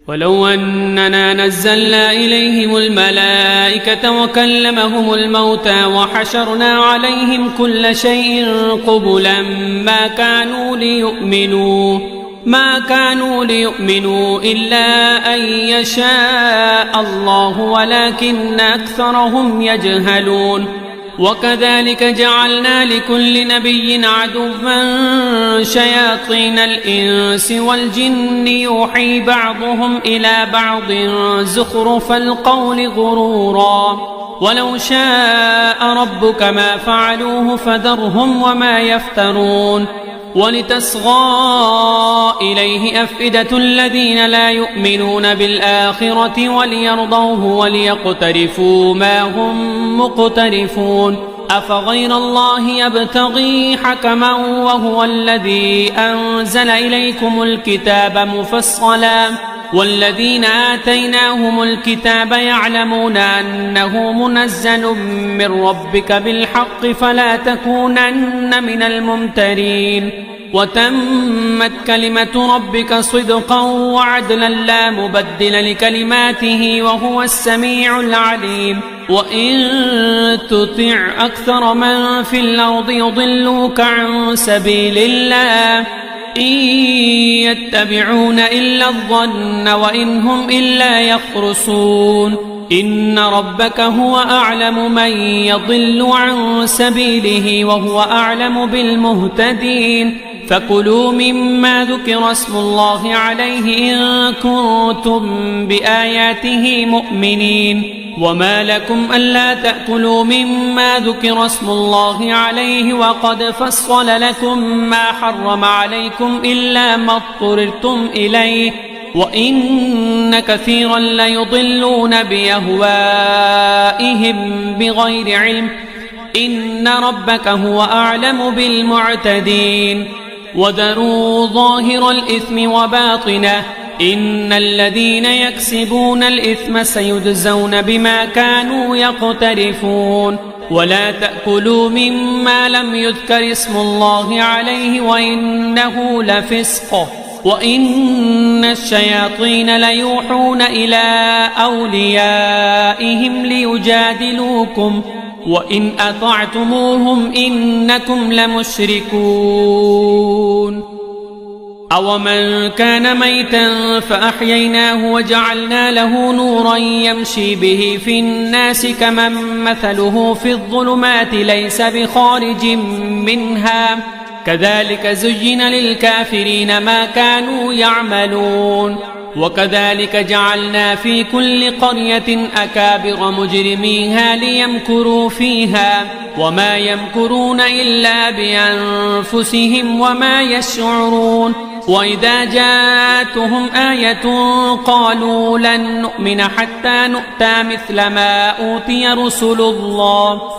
ولو أننا نزلنا إليهم الملائكة وكلمهم الموتى وحشرنا عليهم كل شيء قبلا ما كانوا ليؤمنوا إلا أن يشاء الله ولكن أكثرهم يجهلون. وكذلك جعلنا لكل نبي عدوا شياطين الإنس والجن يوحي بعضهم إلى بعض زخرف القول غرورا ولو شاء ربك ما فعلوه فذرهم وما يفترون. ولتصغى إليه أفئدة الذين لا يؤمنون بالآخرة وليرضوه وليقترفوا ما هم مقترفون. أفغير الله يبتغي حكما وهو الذي أنزل إليكم الكتاب مفصلا والذين آتيناهم الكتاب يعلمون أنه منزل من ربك بالحق فلا تكونن من الممترين. وتمت كلمة ربك صدقا وعدلا لا مبدل لكلماته وهو السميع العليم. وإن تطع أكثر من في الأرض يضلوك عن سبيل الله إن يتبعون إلا الظن وإن هم إلا يخرصون. إن ربك هو أعلم من يضل عن سبيله وهو أعلم بالمهتدين. فكلوا مما ذكر اسم الله عليه إن كنتم بآياته مؤمنين. وما لكم ألا تأكلوا مما ذكر اسم الله عليه وقد فصل لكم ما حرم عليكم إلا ما اضطررتم إليه وإن كثيرا ليضلون بأهوائهم بغير علم. إن ربك هو أعلم بالمعتدين. وذروا ظاهر الإثم وباطنه إن الذين يكسبون الإثم سيجزون بما كانوا يقترفون. ولا تأكلوا مما لم يذكر اسم الله عليه وإنه لفسق وإن الشياطين ليوحون إلى أوليائهم ليجادلوكم وإن أطعتموهم إنكم لمشركون. أومن كان ميتا فأحييناه وجعلنا له نورا يمشي به في الناس كمن مثله في الظلمات ليس بخارج منها كذلك زين للكافرين ما كانوا يعملون. وكذلك جعلنا في كل قرية أكابر مجرميها ليمكروا فيها وما يمكرون إلا بأنفسهم وما يشعرون. وإذا جاءتهم آية قالوا لن نؤمن حتى نؤتى مثل ما أوتي رسل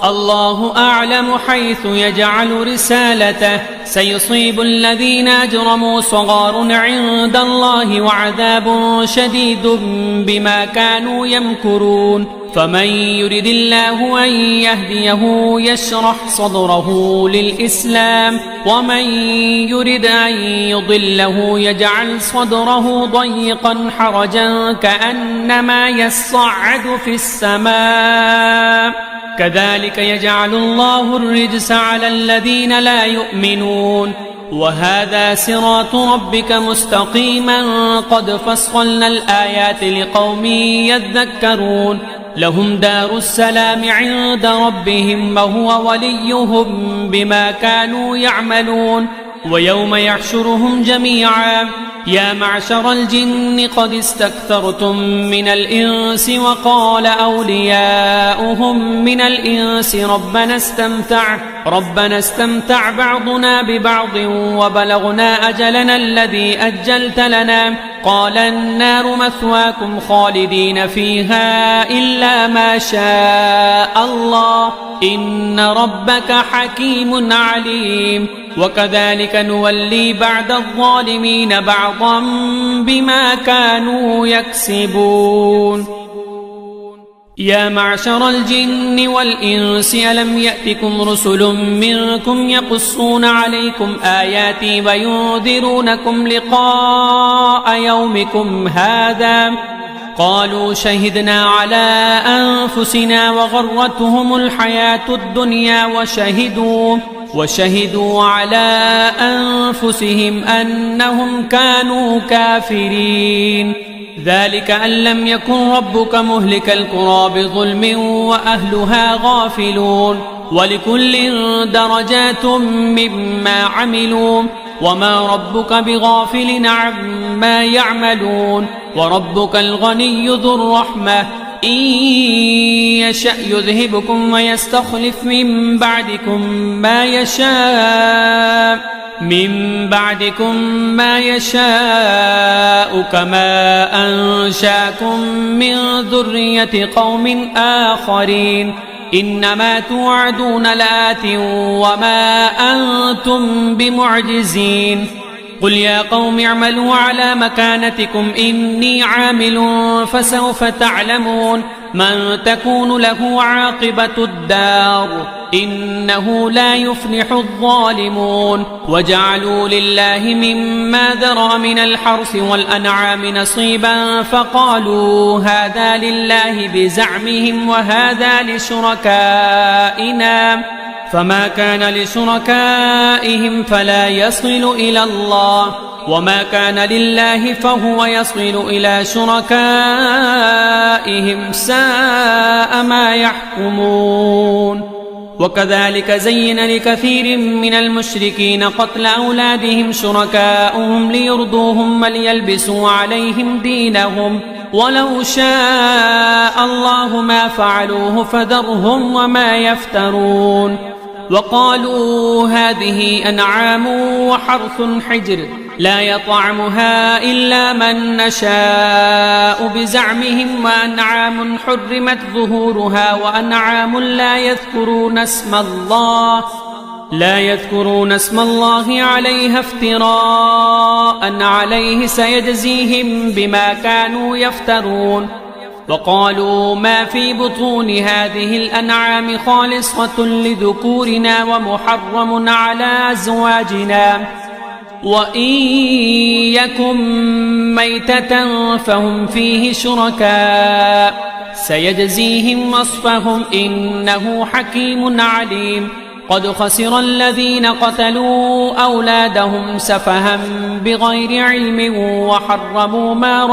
الله أعلم حيث يجعل رسالته سيصيب الذين أجرموا صغار عند الله وعذاب شديد بما كانوا يمكرون. فمن يرد الله أن يهديه يشرح صدره للإسلام ومن يرد أن يضله يجعل صدره ضيقا حرجا كأنما يصعد في السماء كذلك يجعل الله الرجس على الذين لا يؤمنون. وهذا صراط ربك مستقيما قد فصلنا الآيات لقوم يذكرون. لهم دار السلام عند ربهم وهو وليهم بما كانوا يعملون. ويوم يحشرهم جميعا يا معشر الجن قد استكثرتم من الإنس وقال أولياؤهم من الإنس ربنا استمتع بعضنا ببعض وبلغنا أجلنا الذي أجلت لنا قال النار مثواكم خالدين فيها إلا ما شاء الله إن ربك حكيم عليم. وكذلك نولي بعد الظالمين بعضا بما كانوا يكسبون. يا معشر الجن والإنس ألم يأتكم رسل منكم يقصون عليكم آياتي وينذرونكم لقاء يومكم هذا قالوا شهدنا على أنفسنا وغرتهم الحياة الدنيا وشهدوا على أنفسهم أنهم كانوا كافرين ذلك أن لم يكن ربك مهلك القرى بظلم وأهلها غافلون ولكل درجات مما عملوا وما ربك بغافل عما يعملون وربك الغني ذو الرحمة إن يشأ يذهبكم ويستخلف من بعدكم ما يشاء كما أنشاكم من ذرية قوم آخرين إنما توعدون لآت وما أنتم بمعجزين قل يا قوم اعملوا على مكانتكم إني عامل فسوف تعلمون من تكون له عاقبة الدار إنه لا يفلح الظالمون وجعلوا لله مما ذرأ من الحرث والأنعام نصيبا فقالوا هذا لله بزعمهم وهذا لشركائنا فما كان لشركائهم فلا يصل إلى الله وما كان لله فهو يصل إلى شركائهم ساء ما يحكمون وكذلك زين لكثير من المشركين قتل أولادهم شركاؤهم ليرضوهم وليلبسوا عليهم دينهم ولو شاء الله ما فعلوه فذرهم وما يفترون وقالوا هذه أنعام وحرث حجر لا يطعمها إلا من نشاء بزعمهم وأنعام حرمت ظهورها وأنعام لا يذكرون اسم الله عليها افتراء عليه سيجزيهم بما كانوا يفترون وقالوا ما في بطون هذه الأنعام خالصة لذكورنا ومحرم على أزواجنا وإن يكن ميتة فهم فيه شركاء سيجزيهم وصفهم إنه حكيم عليم قد خسر الذين قتلوا أولادهم سفها بغير علم وحرموا ما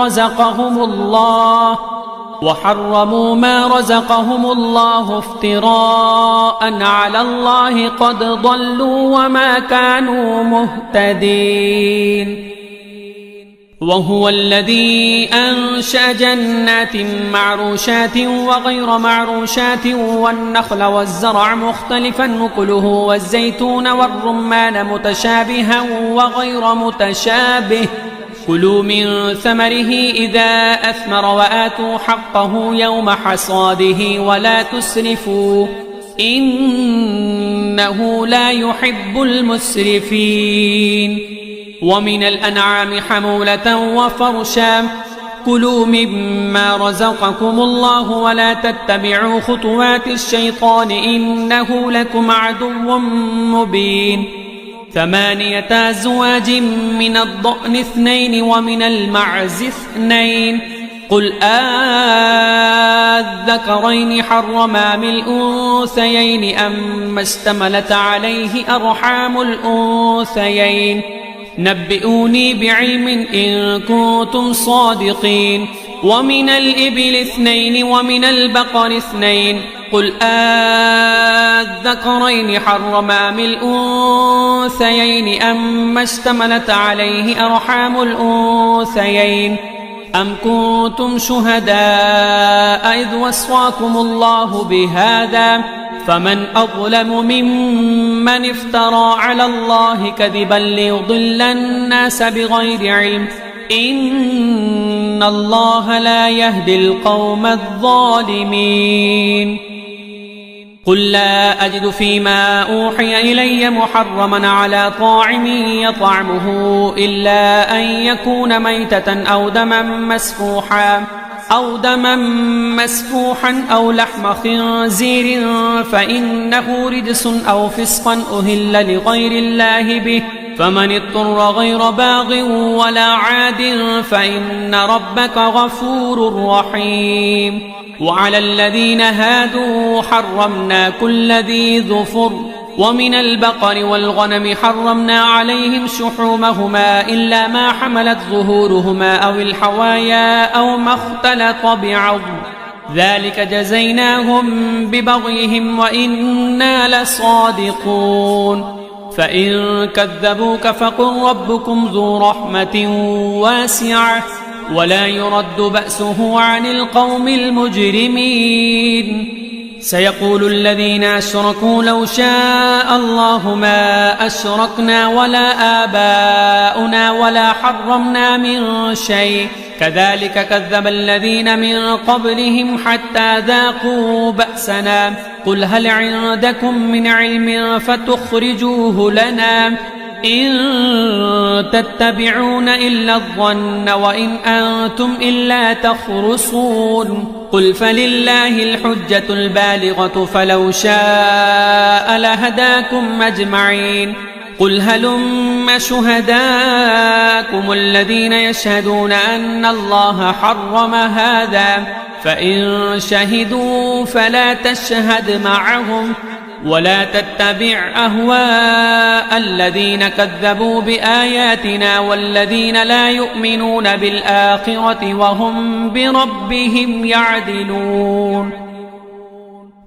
رزقهم الله افتراء على الله قد ضلوا وما كانوا مهتدين وهو الذي أنشأ جنات معروشات وغير معروشات والنخل والزرع مختلفا نكله والزيتون والرمان متشابها وغير متشابه كلوا من ثمره إذا أثمر وآتوا حقه يوم حصاده ولا تسرفوا إنه لا يحب المسرفين ومن الأنعام حمولة وفرشا كلوا مما رزقكم الله ولا تتبعوا خطوات الشيطان إنه لكم عدو مبين 8 أزواج من الضأن 2 ومن المعز 2 قل آذكرين حرم أم الأنثيين أما اشتملت عليه أرحام الأنثيين نبئوني بعلم إن كنتم صادقين ومن الإبل 2 ومن البقر 2 قل آذكرين حرم أم الأنثيين أما اشتملت عليه أرحام الأنثيين أم كنتم شهداء إذ وصاكم الله بهذا فمن أظلم ممن افترى على الله كذبا ليضل الناس بغير علم إن الله لا يهدي القوم الظالمين قل لا أجد فيما أوحي إلي محرما على طاعم يطعمه إلا أن يكون ميتة أو دما مسفوحا أو دما مسفوحا أو لحم خنزير فإنه رجس أو فسقا أهل لغير الله به، فمن اضطر غير باغ ولا عاد فإن ربك غفور رحيم. وعلى الذين هادوا حرمنا كل ذي ظفر، ومن البقر والغنم حرمنا عليهم شحومهما إلا ما حملت ظهورهما أو الحوايا أو ما اختلط بعظم، ذلك جزيناهم ببغيهم وإنا لصادقون. فإن كذبوك فقل ربكم ذو رحمة واسعة ولا يرد بأسه عن القوم المجرمين. سيقول الذين أشركوا لو شاء الله ما أشركنا ولا آباؤنا ولا حرمنا من شيء، كذلك كذب الذين من قبلهم حتى ذاقوا بأسنا. قل هل عندكم من علم فتخرجوه لنا؟ إن تتبعون إلا الظن وإن أنتم إلا تخرصون. قل فلله الحجة البالغة فلو شاء لهداكم أجمعين. قل هلم شهداءكم الذين يشهدون أن الله حرم هذا، فإن شهدوا فلا تشهد معهم ولا تتبع أهواء الذين كذبوا بآياتنا والذين لا يؤمنون بالآخرة وهم بربهم يعدلون.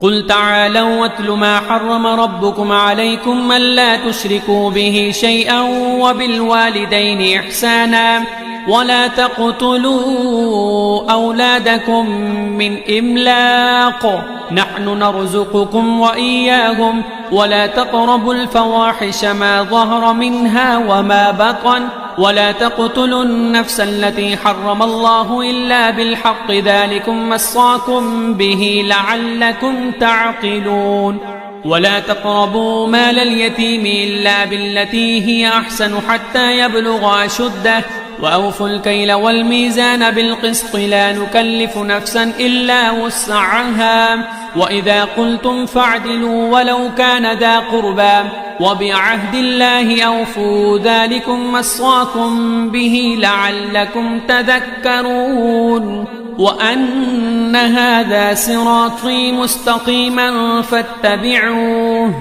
قل تعالوا واتل ما حرم ربكم عليكم ألا تشركوا به شيئا وبالوالدين إحسانا ولا تقتلوا أولادكم من إملاق نحن نرزقكم وإياهم ولا تقربوا الفواحش ما ظهر منها وما بطن ولا تقتلوا النفس التي حرم الله إلا بالحق ذلكم وصاكم به لعلكم تعقلون. ولا تقربوا مال اليتيم إلا بالتي هي أحسن حتى يبلغ أشده وأوفوا الكيل والميزان بالقسط لا نكلف نفسا إلا وسعها وإذا قلتم فاعدلوا ولو كان ذا قربى وبعهد الله أوفوا ذلكم وصاكم به لعلكم تذكرون. وأن هذا صراطي مستقيما فاتبعوه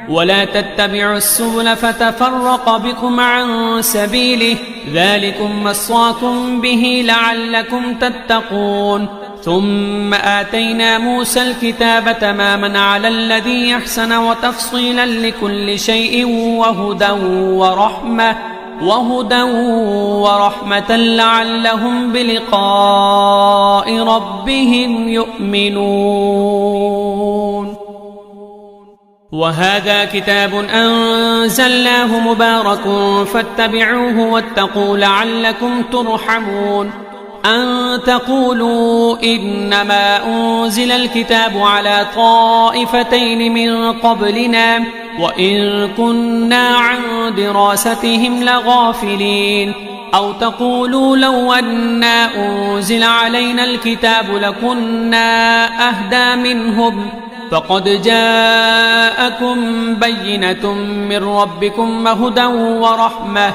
ولا تتبعوا السبل فتفرق بكم عن سبيله ذلكم وصاكم به لعلكم تتقون. ثم آتينا موسى الكتاب تماما على الذي يحسن وتفصيلا لكل شيء وهدى ورحمة لعلهم بلقاء ربهم يؤمنون. وهذا كتاب أنزلناه مبارك فاتبعوه واتقوا لعلكم ترحمون. أن تقولوا إنما أنزل الكتاب على طائفتين من قبلنا وإن كنا عن دراستهم لغافلين. أو تقولوا لو أنا أنزل علينا الكتاب لكنا أهدى منهم فقد جاءكم بينة من ربكم وهدى ورحمة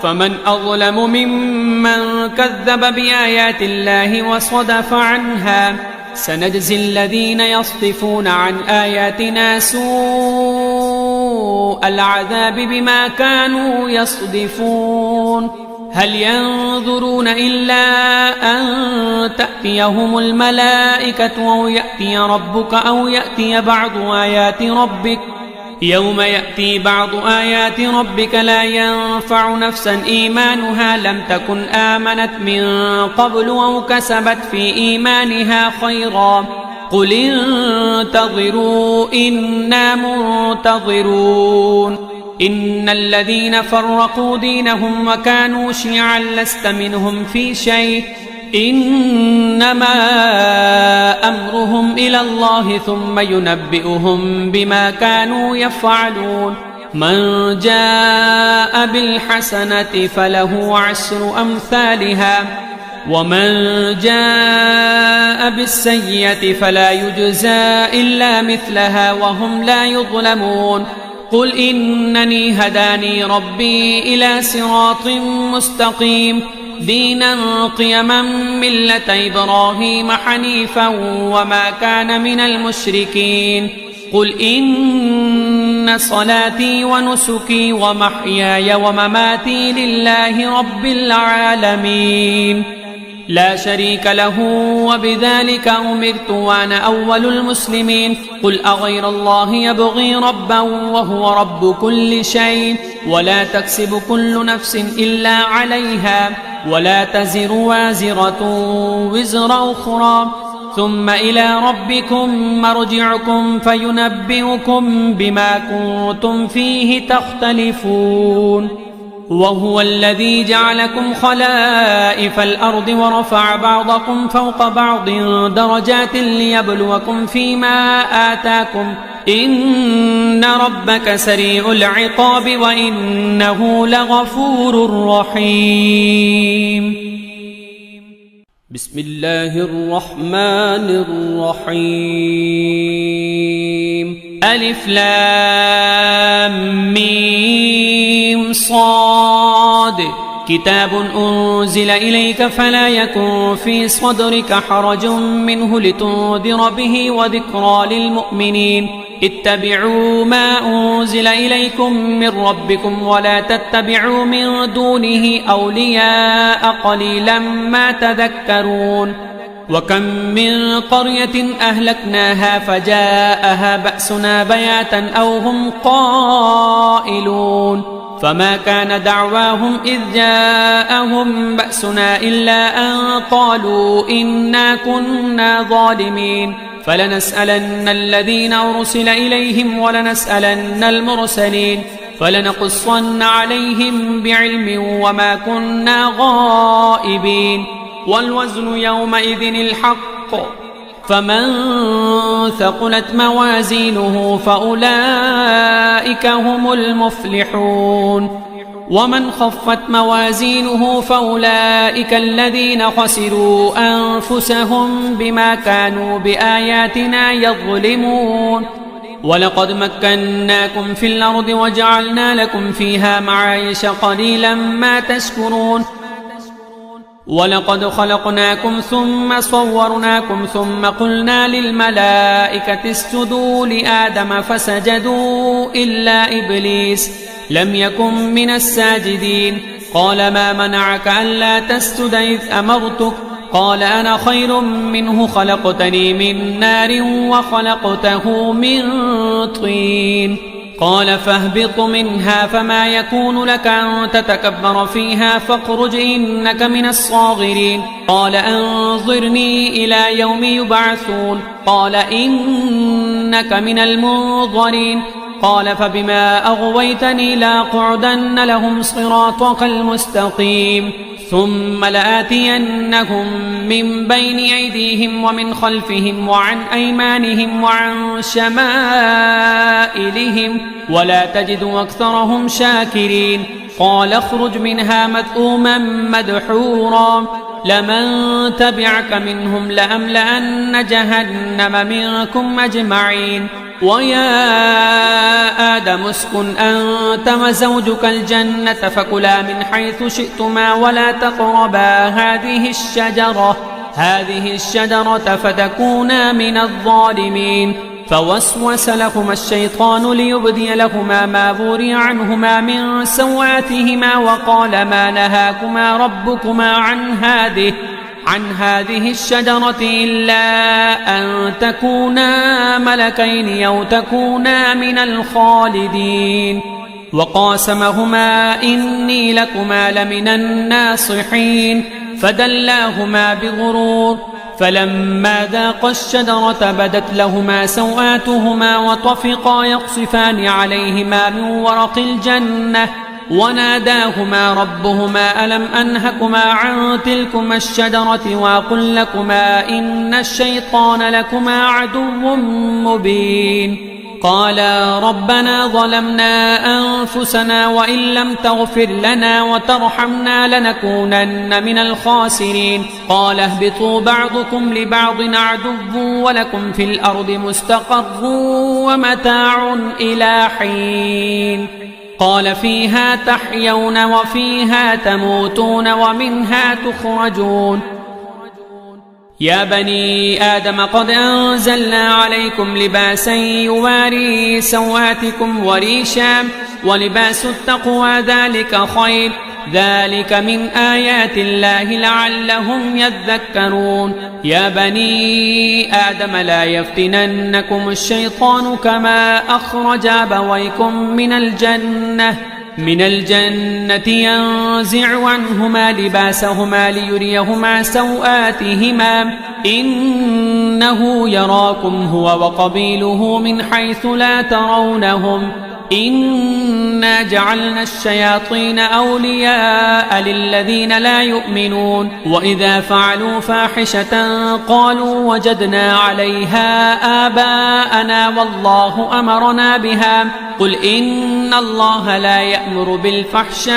فمن أظلم ممن كذب بآيات الله وصدف عنها. سنجزي الذين يصدفون عن آياتنا سوء العذاب بما كانوا يصدفون. هل ينظرون إلا أن تأتيهم الملائكة أو يأتي ربك أو يأتي بعض آيات ربك يوم يأتي بعض آيات ربك لا ينفع نفسا إيمانها لم تكن آمنت من قبل أو كسبت في إيمانها خيرا قل انتظروا إنا منتظرون. إن الذين فرقوا دينهم وكانوا شيعا لست منهم في شيء إنما أمرهم إلى الله ثم ينبئهم بما كانوا يفعلون. من جاء بالحسنة فله 10 أمثالها ومن جاء بالسيئة فلا يجزى إلا مثلها وهم لا يظلمون قل إنني هداني ربي إلى صراط مستقيم دينا قيما ملة إبراهيم حنيفا وما كان من المشركين قل إن صلاتي ونسكي ومحياي ومماتي لله رب العالمين لا شريك له وبذلك أمرت وأنا أول المسلمين قل أغير الله يبغي ربا وهو رب كل شيء ولا تكسب كل نفس إلا عليها ولا تزر وازرة وزر أخرى ثم إلى ربكم مرجعكم فينبئكم بما كنتم فيه تختلفون وهو الذي جعلكم خلائف الأرض ورفع بعضكم فوق بعض درجات ليبلوكم فيما آتاكم إن ربك سريع العقاب وإنه لغفور رحيم بسم الله الرحمن الرحيم ألف لام ميم صاد كتاب أنزل إليك فلا يكن في صدرك حرج منه لتنذر به وذكرى للمؤمنين اتبعوا ما أنزل إليكم من ربكم ولا تتبعوا من دونه أولياء قليلا ما تذكرون وكم من قرية أهلكناها فجاءها بأسنا بياتا أو هم قائلون فما كان دعواهم إذ جاءهم بأسنا إلا أن قالوا إنا كنا ظالمين فلنسألن الذين أرسل إليهم ولنسألن المرسلين فلنقصن عليهم بعلم وما كنا غائبين والوزن يومئذ الحق فمن ثقلت موازينه فأولئك هم المفلحون ومن خفت موازينه فأولئك الذين خسروا أنفسهم بما كانوا بآياتنا يظلمون ولقد مكناكم في الأرض وجعلنا لكم فيها معايش قليلا ما تشكرون ولقد خلقناكم ثم صورناكم ثم قلنا للملائكة اسجدوا لآدم فسجدوا إلا إبليس لم يكن من الساجدين قال ما منعك ألا تسجد إذ أمرتك قال أنا خير منه خلقتني من نار وخلقته من طين قال فاهبط منها فما يكون لك أن تتكبر فيها فاخرج إنك من الصاغرين قال أنظرني إلى يوم يبعثون قال إنك من المنظرين قال فبما أغويتني لأقعدن لهم صراطك المستقيم ثم لآتينهم من بين أيديهم ومن خلفهم وعن أيمانهم وعن شمائلهم ولا تجد أكثرهم شاكرين قال اخرج منها مذءوما مدحورا لمن تبعك منهم لأملأن جهنم منكم أجمعين ويا آدم اسكن أنت وزوجك الجنة فكلا من حيث شئتما ولا تقربا هذه الشجرة فتكونا من الظالمين فوسوس لهما الشيطان ليبدي لهما ما وري عنهما من سوآتهما وقال ما نهاكما ربكما عن هذه الشجرة إلا أن تكونا ملكين أو تكونا من الخالدين وقاسمهما إني لكما لمن الناصحين فدلاهما بغرور فلما ذاقا الشجرة بدت لهما سوآتهما وطفقا يقصفان عليهما من ورق الجنة وناداهما ربهما ألم أنهكما عن تلكما الشجرة وأقل لكما إن الشيطان لكما عدو مبين قال ربنا ظلمنا أنفسنا وإن لم تغفر لنا وترحمنا لنكونن من الخاسرين قال اهبطوا بعضكم لبعض عدو ولكم في الأرض مستقر ومتاع إلى حين قال فيها تحيون وفيها تموتون ومنها تخرجون يا بني آدم قد أنزلنا عليكم لباسا يواري سواتكم وريشا ولباس التقوى ذلك خير ذلك من آيات الله لعلهم يذكرون يا بني آدم لا يفتننكم الشيطان كما أخرج أبويكم من الجنة ينزع عنهما لباسهما ليريهما سوآتهما إنه يراكم هو وقبيله من حيث لا ترونهم إنا جعلنا الشياطين أولياء للذين لا يؤمنون وإذا فعلوا فاحشة قالوا وجدنا عليها آباءنا والله أمرنا بها قل إن الله لا يأمر بالفحشاء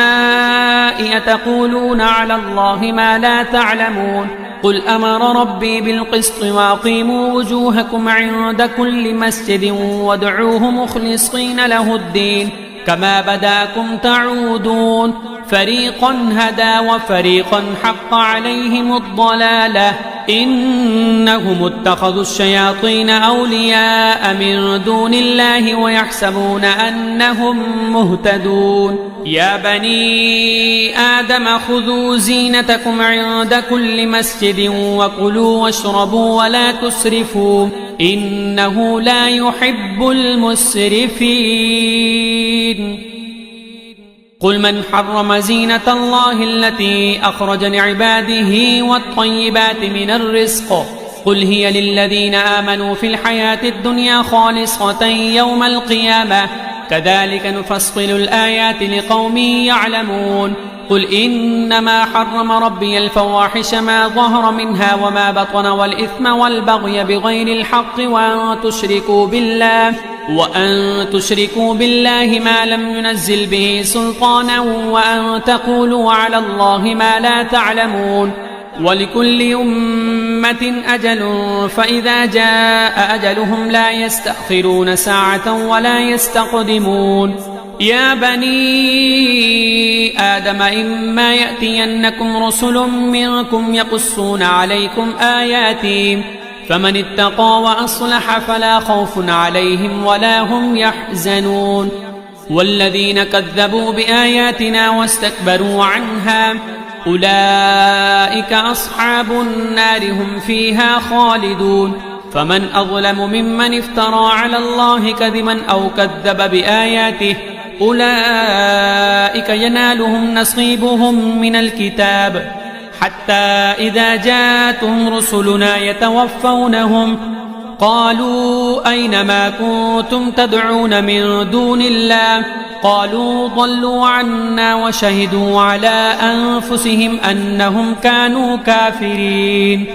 أتقولون على الله ما لا تعلمون قل أمر ربي بالقسط وأقيموا وجوهكم عند كل مسجد وادعوه مخلصين له الدين كما بداكم تعودون فريقا هدى وفريقا حق عليهم الضلالة إنهم اتخذوا الشياطين أولياء من دون الله ويحسبون أنهم مهتدون يا بني آدم خذوا زينتكم عند كل مسجد وكلوا واشربوا ولا تسرفوا إنه لا يحب المسرفين قل من حرم زينة الله التي أخرج لعباده والطيبات من الرزق قل هي للذين آمنوا في الحياة الدنيا خالصة يوم القيامة كذلك نفصل الآيات لقوم يعلمون قل إنما حرم ربي الفواحش ما ظهر منها وما بطن والإثم والبغي بغير الحق وأن تشركوا بالله ما لم ينزل به سلطانا وأن تقولوا على الله ما لا تعلمون ولكل أمة أجل فإذا جاء أجلهم لا يستأخرون ساعة ولا يستقدمون يا بني آدم إما يأتينكم رسل منكم يقصون عليكم آياتي فمن اتقى وأصلح فلا خوف عليهم ولا هم يحزنون والذين كذبوا بآياتنا واستكبروا عنها أولئك أصحاب النار هم فيها خالدون فمن أظلم ممن افترى على الله كذبا أو كذب بآياته أولئك ينالهم نصيبهم من الكتاب حتى إذا جاءتهم رسلنا يتوفونهم قالوا أين ما كنتم تدعون من دون الله قالوا ضلوا عنا وشهدوا على أنفسهم أنهم كانوا كافرين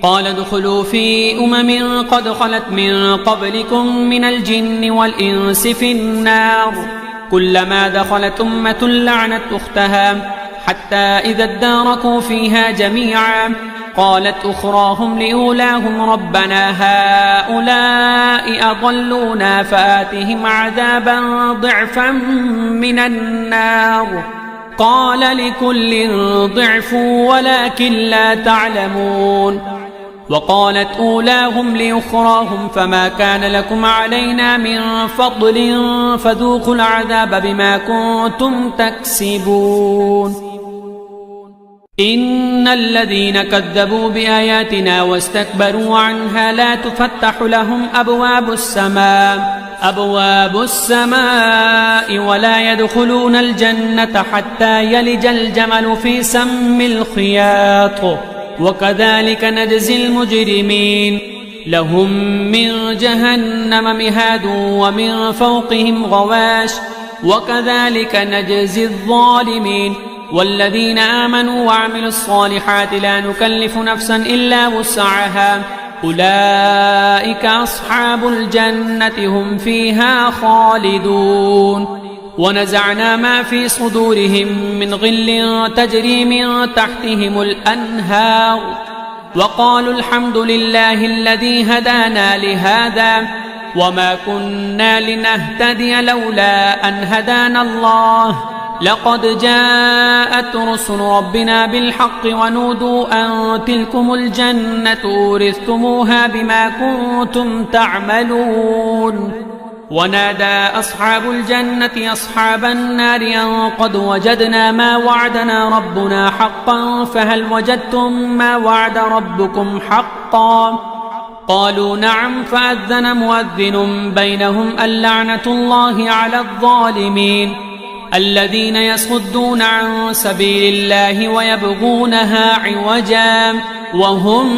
قال ادخلوا في أمم قد خلت من قبلكم من الجن والإنس في النار كلما دخلت أمة لعنت أختها حتى إذا اداركوا فيها جميعا قالت أخراهم لأولاهم ربنا هؤلاء أضلونا فآتهم عذابا ضعفا من النار قال لكل ضعف ولكن لا تعلمون وقالت أولاهم لأخراهم فما كان لكم علينا من فضل فذوقوا العذاب بما كنتم تكسبون إن الذين كذبوا بآياتنا واستكبروا عنها لا تفتح لهم أبواب السماء ولا يدخلون الجنة حتى يلج الجمل في سم الخياط وكذلك نجزي المجرمين لهم من جهنم مهاد ومن فوقهم غواش وكذلك نجزي الظالمين والذين آمنوا وعملوا الصالحات لا نكلف نفسا إلا وسعها أولئك أصحاب الجنة هم فيها خالدون ونزعنا ما في صدورهم من غل تجري من تحتهم الأنهار وقالوا الحمد لله الذي هدانا لهذا وما كنا لنهتدي لولا أن هدانا الله لقد جاءت رسل ربنا بالحق ونودوا أن تلكم الجنة أورثتموها بما كنتم تعملون ونادى أصحاب الجنة أصحاب النار أن قد وجدنا ما وعدنا ربنا حقا فهل وجدتم ما وعد ربكم حقا قالوا نعم فأذن مؤذن بينهم اللعنة الله على الظالمين الذين يصدون عن سبيل الله ويبغونها عوجا وهم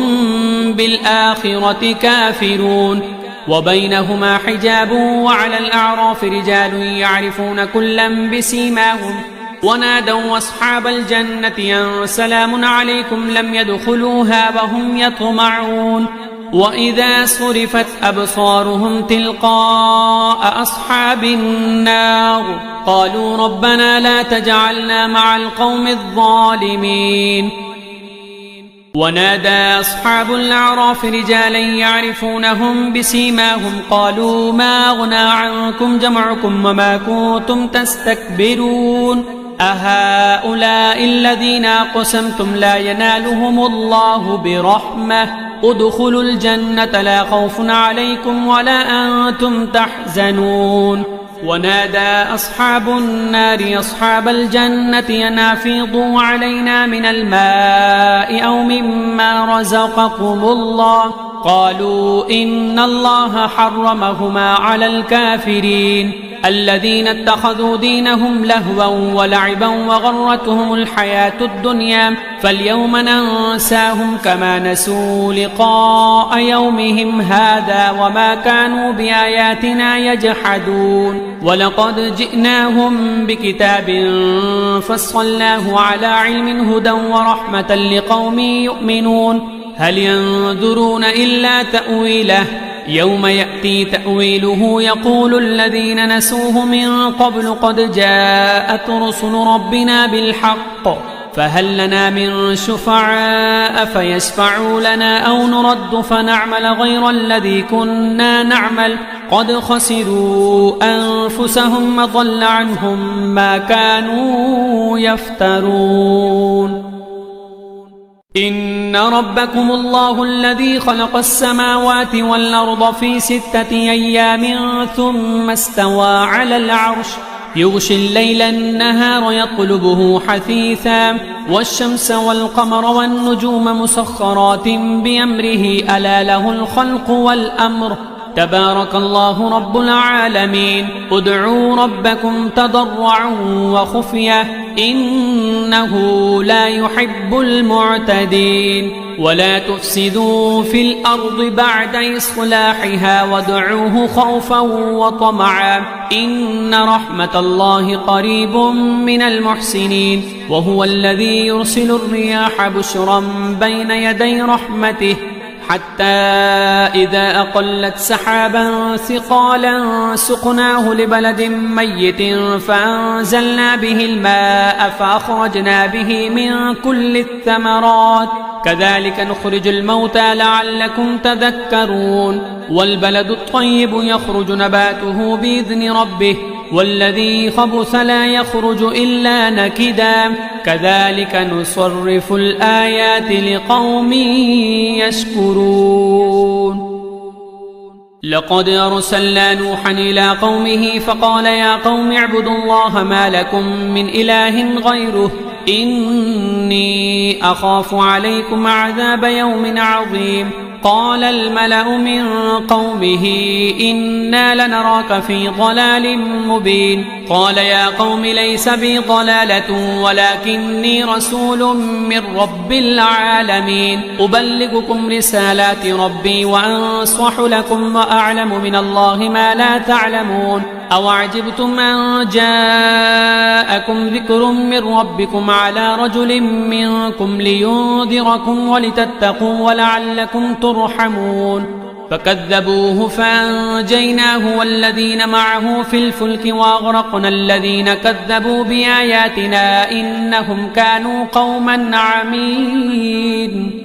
بالآخرة كافرون وبينهما حجاب وعلى الأعراف رجال يعرفون كلا بسيماهم ونادوا أصحاب الجنة أن سلام عليكم لم يدخلوها وهم يطمعون وإذا صرفت أبصارهم تلقاء أصحاب النار قالوا ربنا لا تجعلنا مع القوم الظالمين ونادى أصحاب الأعراف رجالا يعرفونهم بسيماهم قالوا ما أغنى عنكم جمعكم وما كنتم تستكبرون أهؤلاء الذين أقسمتم لا ينالهم الله برحمة ادخلوا الجنة لا خوف عليكم ولا أنتم تحزنون ونادى أصحاب النار أصحاب الجنة أن أفيضوا علينا من الماء أو مما رزقكم الله قالوا إن الله حرمهما على الكافرين الذين اتخذوا دينهم لهوا ولعبا وغرتهم الحياة الدنيا فاليوم ننساهم كما نسوا لقاء يومهم هذا وما كانوا بآياتنا يجحدون ولقد جئناهم بكتاب فصلناه على علم هدى ورحمة لقوم يؤمنون هل ينظرون إلا تأويله يوم يأتي تأويله يقول الذين نسوه من قبل قد جاءت رسل ربنا بالحق فهل لنا من شفعاء فيشفعوا لنا أو نرد فنعمل غير الذي كنا نعمل قد خسروا أنفسهم وضل عنهم ما كانوا يفترون إن ربكم الله الذي خلق السماوات والأرض في 6 أيام ثم استوى على العرش يغشي الليل النهار يطلبه حثيثا والشمس والقمر والنجوم مسخرات بأمره ألا له الخلق والأمر تبارك الله رب العالمين ادعوا ربكم تضرعا وخفية إنه لا يحب المعتدين ولا تفسدوا في الأرض بعد إصلاحها وادعوه خوفا وطمعا إن رحمة الله قريب من المحسنين وهو الذي يرسل الرياح بشرا بين يدي رحمته حتى إذا أقلت سحابا ثقالا سقناه لبلد ميت فأنزلنا به الماء فأخرجنا به من كل الثمرات كذلك نخرج الموتى لعلكم تذكرون والبلد الطيب يخرج نباته بإذن ربه والذي خبث لا يخرج إلا نكدا كذلك نصرف الآيات لقوم يشكرون لقد أرسلنا نوحا إلى قومه فقال يا قوم اعبدوا الله ما لكم من إله غيره إني أخاف عليكم عذاب يوم عظيم قال الملأ من قومه إنا لنراك في ضلال مبين قال يا قوم ليس بي ضلالة ولكني رسول من رب العالمين أبلغكم رسالات ربي وأنصح لكم وأعلم من الله ما لا تعلمون أو عجبتم أن جاءكم ذكر من ربكم على رجل منكم لينذركم ولتتقوا ولعلكم ترحمون فكذبوه فأنجيناه والذين معه في الفلك وأغرقنا الذين كذبوا بآياتنا إنهم كانوا قوما عمين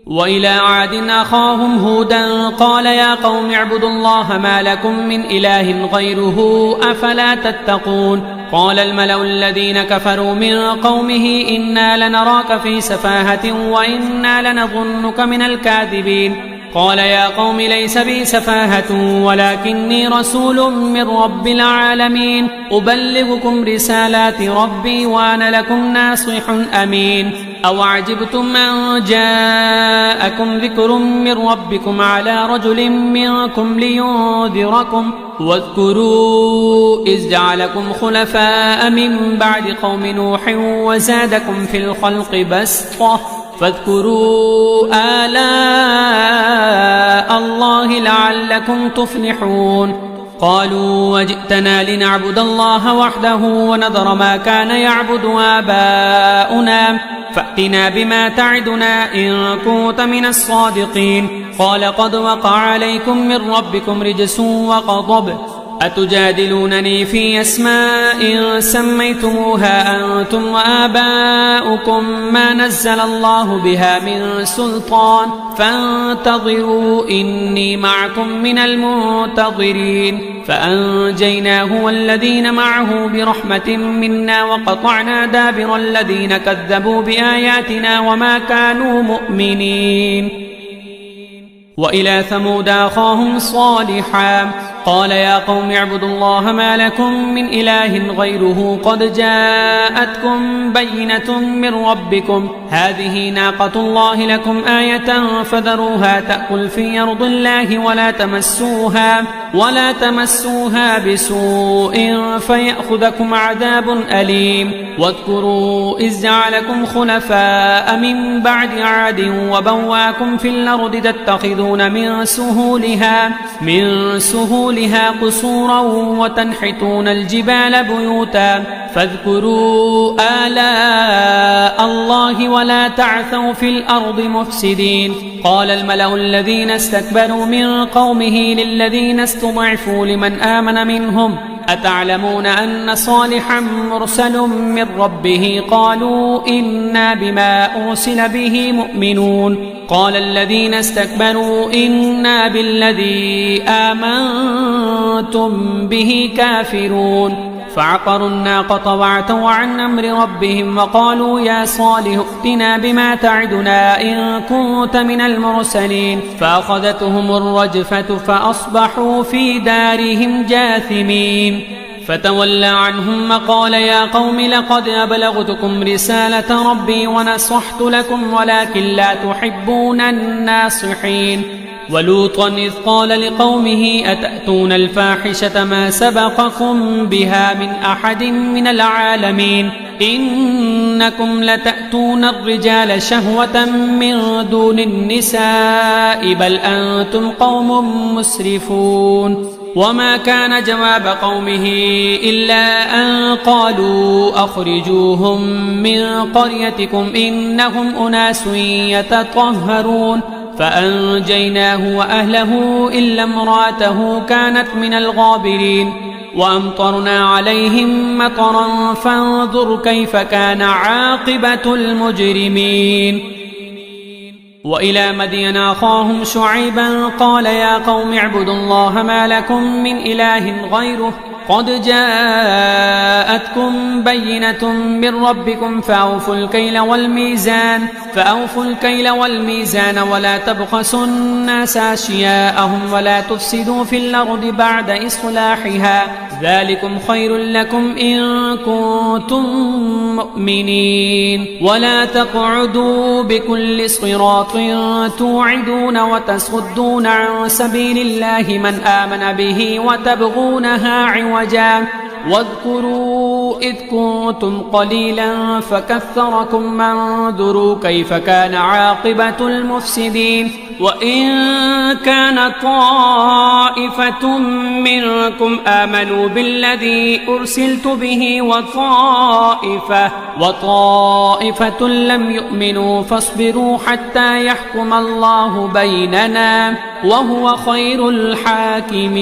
وإلى عاد أخاهم هودا قال يا قوم اعبدوا الله ما لكم من إله غيره أفلا تتقون قال الملأ الذين كفروا من قومه إنا لنراك في سفاهة وإنا لنظنك من الكاذبين قال يا قوم ليس بي سفاهة ولكني رسول من رب العالمين أبلغكم رسالات ربي وأنا لكم ناصح أمين أو عجبتم أن جاءكم ذكر من ربكم على رجل منكم لينذركم واذكروا إذ جعلكم خلفاء من بعد قوم نوح وزادكم في الخلق بسطة فاذكروا آلاء الله لعلكم تفلحون قالوا وجئتنا لنعبد الله وحده ونذر ما كان يعبد آباؤنا فأتنا بما تعدنا إن كنت من الصادقين قال قد وقع عليكم من ربكم رجس وغضب أتجادلونني في أسماء سميتموها أنتم وآباؤكم ما نزل الله بها من سلطان فانتظروا إني معكم من المنتظرين فأنجيناه والذين معه برحمة منا وقطعنا دابر الذين كذبوا بآياتنا وما كانوا مؤمنين وإلى ثمود أخاهم صالحا قال يا قوم اعبدوا الله ما لكم من إله غيره قد جاءتكم بينة من ربكم هذه ناقة الله لكم آية فذروها تأكل في أرض الله ولا تمسوها بسوء فيأخذكم عذاب أليم واذكروا إذ جعلكم خلفاء من بعد عاد وبواكم في الأرض تتخذون من سهولها قصورا وتنحتون الجبال بيوتا فاذكروا آلاء الله ولا تعثوا في الأرض مفسدين قال الملأ الذين استكبروا من قومه للذين استضعفوا لمن آمن منهم أتعلمون أن صالحا مرسل من ربه قالوا إنا بما أرسل به مؤمنون قال الذين استكبروا إنا بالذي آمنتم به كافرون فعقروا الناقة وعتوا عن أمر ربهم وقالوا يا صالح ائتنا بما تعدنا إن كنت من المرسلين فأخذتهم الرجفة فأصبحوا في دارهم جاثمين فتولى عنهم وقال يا قوم لقد أبلغتكم رسالة ربي ونصحت لكم ولكن لا تحبون الناصحين ولوطا إذ قال لقومه أتأتون الفاحشة ما سبقكم بها من أحد من العالمين إنكم لتأتون الرجال شهوة من دون النساء بل أنتم قوم مسرفون وما كان جواب قومه إلا أن قالوا أخرجوهم من قريتكم إنهم أناس يتطهرون فأنجيناه وأهله إلا امرأته كانت من الغابرين وأمطرنا عليهم مطرا فانظر كيف كان عاقبة المجرمين وإلى مدين أخاهم شعيبا قال يا قوم اعبدوا الله ما لكم من إله غيره قد جاءتكم بينة من ربكم فأوفوا الكيل والميزان ولا تبخسوا الناس أشياءهم ولا تفسدوا في الأرض بعد إصلاحها ذلكم خير لكم إن كنتم مؤمنين ولا تقعدوا بكل صراط توعدون وتصدون عن سبيل الله من آمن به وتبغونها عوجا واذكروا إذ كنتم قليلا فكثركم وانظروا كيف كان عاقبة المفسدين وإن كان طائفة منكم آمنوا بالذي أرسلت به وطائفة لم يؤمنوا فاصبروا حتى يحكم الله بيننا وهو خير الحاكمين.